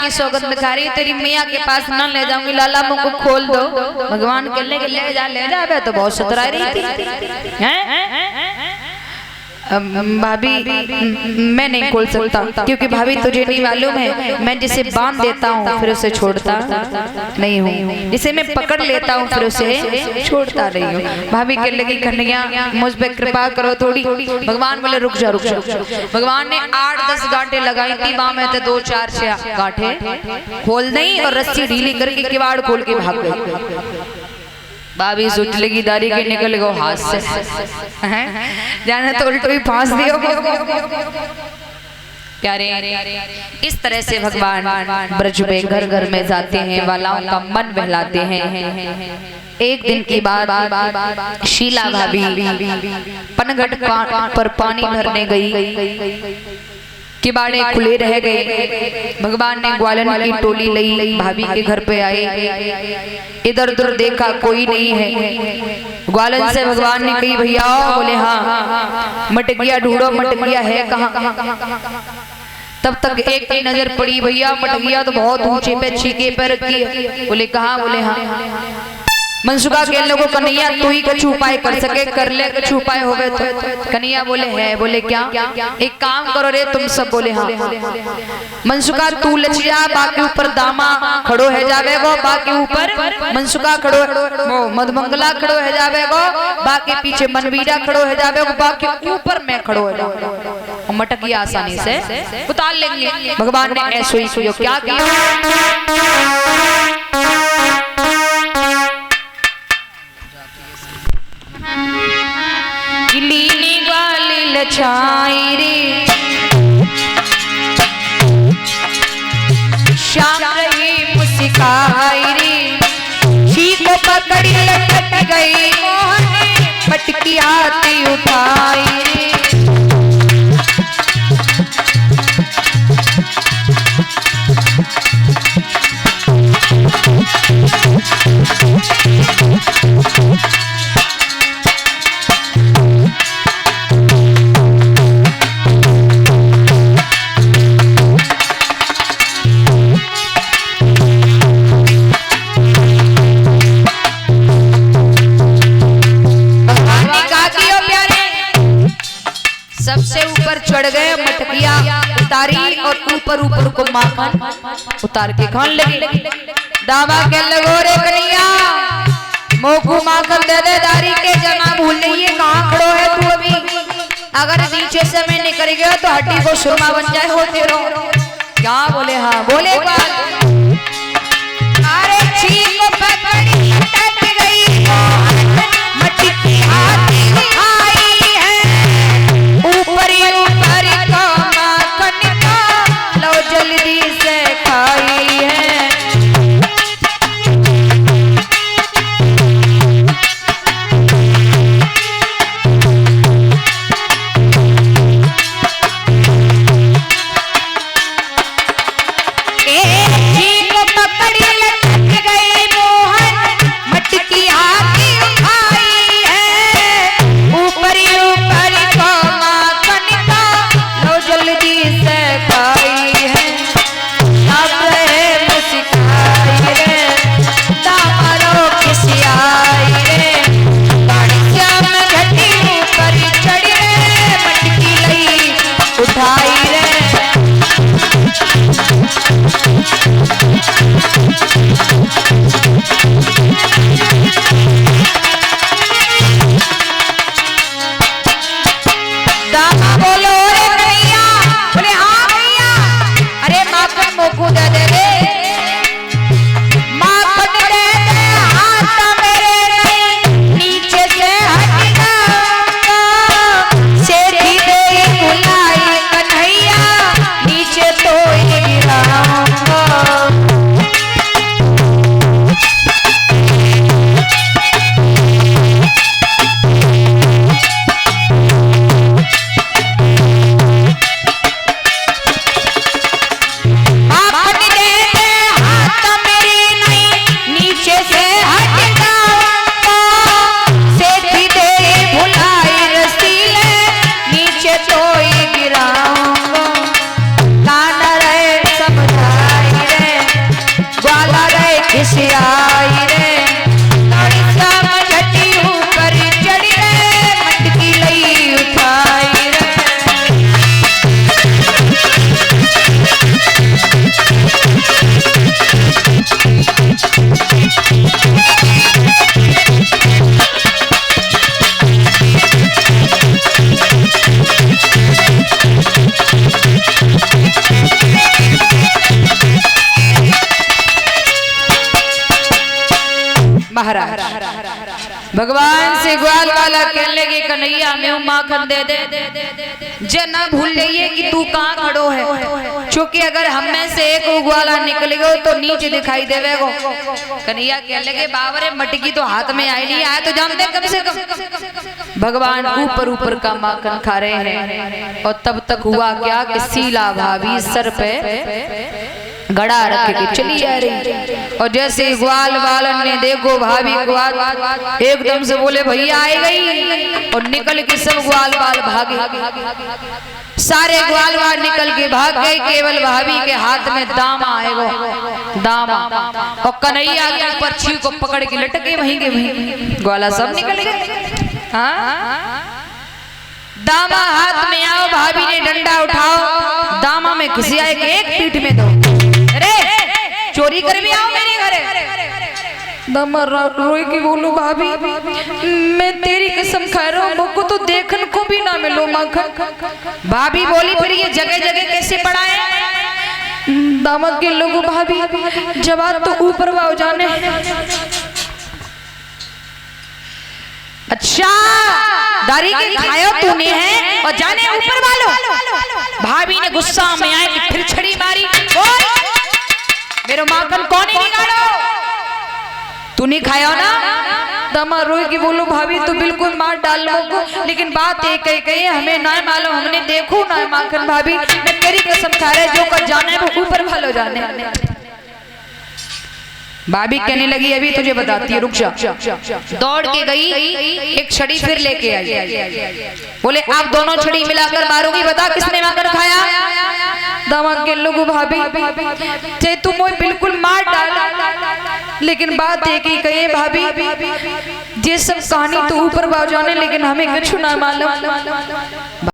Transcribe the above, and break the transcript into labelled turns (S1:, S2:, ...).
S1: माँ सौगंध खा रही तेरी मैया के पास ना ले जाऊंगी, लाला मुंह को खोल दो। भगवान कहने के ले जा बे, तो बहुत सतरा रही थी हैं। भाभी मैं नहीं खोल सकता, क्योंकि भाभी तुझे नहीं मालूम है, मैं जिसे बांध देता हूँ फिर उसे छोड़ता नहीं हूँ, जिसे मैं पकड़ लेता हूँ फिर उसे छोड़ता नहीं हूँ। भाभी कहने लगी कन्हैया मुझ पे कृपा करो थोड़ी। भगवान बोले रुक जा। भगवान ने 8-10 गांठें लगाई थी, वहां में थे 2-4 गांठें खोल नहीं और रस्सी ढीली करके किवाड़ खोल के भाग गई। भाभी सोच लगी दारी के निकल गो हाथ से, जाने तो उल्टो ही फांस दियो। प्यारे इस तरह से भगवान ब्रज में घर घर में जाते हैं, वालाओं का मन बहलाते हैं। एक दिन की बात, शीला भाभी पनघट पर पानी भरने गई, किबाड़े खुले रह गए। भगवान ने ग्वालन की टोली लई, भाभी के घर पे आए, इधर उधर देखा कोई नहीं है। ग्वालन से भगवान ने कही भैया, बोले हाँ। मटकिया ढूंढो, मटकिया है कहाँ? तब तक एक की नजर पड़ी, भैया मटकिया तो बहुत ऊंचे पे छीके पे रखी है। बोले कहाँ? बोले हाँ। मनसुखा के लोगों कन्हैया तू ही कुछ उपाय कर सके, कर ले कुछ उपाय होवे तो। कन्हैया बोले है। बोले क्या? एक काम करो रे तुम सब। बोले हाँ। मनसुखा तू लचिया, बाकी ऊपर दामा खड़ो है जावे गो, बाकी ऊपर मनसुखा खड़ो, मधुमंगला खड़ो है जावे गो, बाकी पीछे मनवीरा खड़ो है जावे गो, बाकी ऊपर मैं खड़ो है जावे। मटकी आसानी से उतार लेंगे। भगवान ने ऐसे ही क्या किया, लीली वाली लछाई रे, शाम रही मुस्काई रे, को पकड़ी लटक गई मोहनी, मटकी हाथी उठाई रे। सबसे ऊपर चढ़ गए, मटकिया उतारी और ऊपर को माखन उतार के खान लगी। दावा के लगो रे कन्हैया, मोकू माखन दे दे दारी के, जना भूल नहीं है कहाँ खड़ो है तू अभी। अगर नीचे से मैं निकल गया तो हड्डी को सुरमा बन जाए होते रहो। क्या? बोले हाँ। बोले अरे छीन को पकड़ी लटक गई, मटकी हाथी आई है, ऊपर को माखन का लो जल्दी से खाई है। जी भगवान से ग्वाल वाला कहने लगे कन्हैया मैं माखन दे दे जे ना भूल जाइए कि तू कहाँ खड़ो है, क्योंकि अगर हम में से एक ग्वाला निकलेगा तो नीचे दिखाई देवेगो। कन्हैया कहने लगे बाबरे मटकी तो हाथ में आई नहीं आया तो जानते कम से कम। भगवान ऊपर ऊपर का माखन खा रहे हैं और तब तक हुआ क्या कि शीला भाभी सर पे घड़ा रख के चली जा रही और जैसे ग्वाल वालन ने देखो भाभी ग्वाल एकदम से बोले भैया आई गई और निकल के सब ग्वाल वाल भागे। सारे ग्वाल वाल निकल के भाग गए, केवल भाभी के हाथ में दामा आएगा, दामा और कन्हैया के पर्ची को पकड़ के लटके वहीं के वहीं ग्वाला सब निकल गए। हाँ दामा हाथ में आओ, भाभी ने डंडा उठाओ, दामा में घुसिया एक पीठ में दो, अरे चोरी कर भी आओ मेरे घरे। दामा रोई की बोलो भाभी मैं तेरी कसम खा रहा हूँ मुझको तो देखने को भी ना मिलो माखन। भाभी बोली फिर ये जगह जगह कैसे पड़ा है? दामा के लोगों भाभी जवाब तो ऊपर वाओ जाने। अच्छा दारी के खायो तूने है और जाने ऊपर वालों। भाभी ने गुस्सा में आए कि फिर छड़ी मारी, मेरे माखन कौन ही निकालो, तूने खाया ना? दामा रोई की बोलो भाभी तो बिल्कुल मार डाल लो, लेकिन बात एक कही हमें ना मालूम, हमने देखो ना माखन। भाभी मैं तेरी कसम खा रहे जो कर जाने वो ऊपर वालों जाने। भाभी कहने लगी अभी तुझे बताती है रुक जा। दौड़ के गई एक छड़ी फिर लेके आई, बोले आप दोनों छड़ी मिलाकर मारोगी, बता किसने माखन खाया? दामाद के लोगों भाभी चाहे तुम वो बिल्कुल मार डाल, लेकिन बात एक ही कही भाभी ये सब कहानी तो ऊपर बाव जाने, लेकिन हमें कुछ ना मालूम।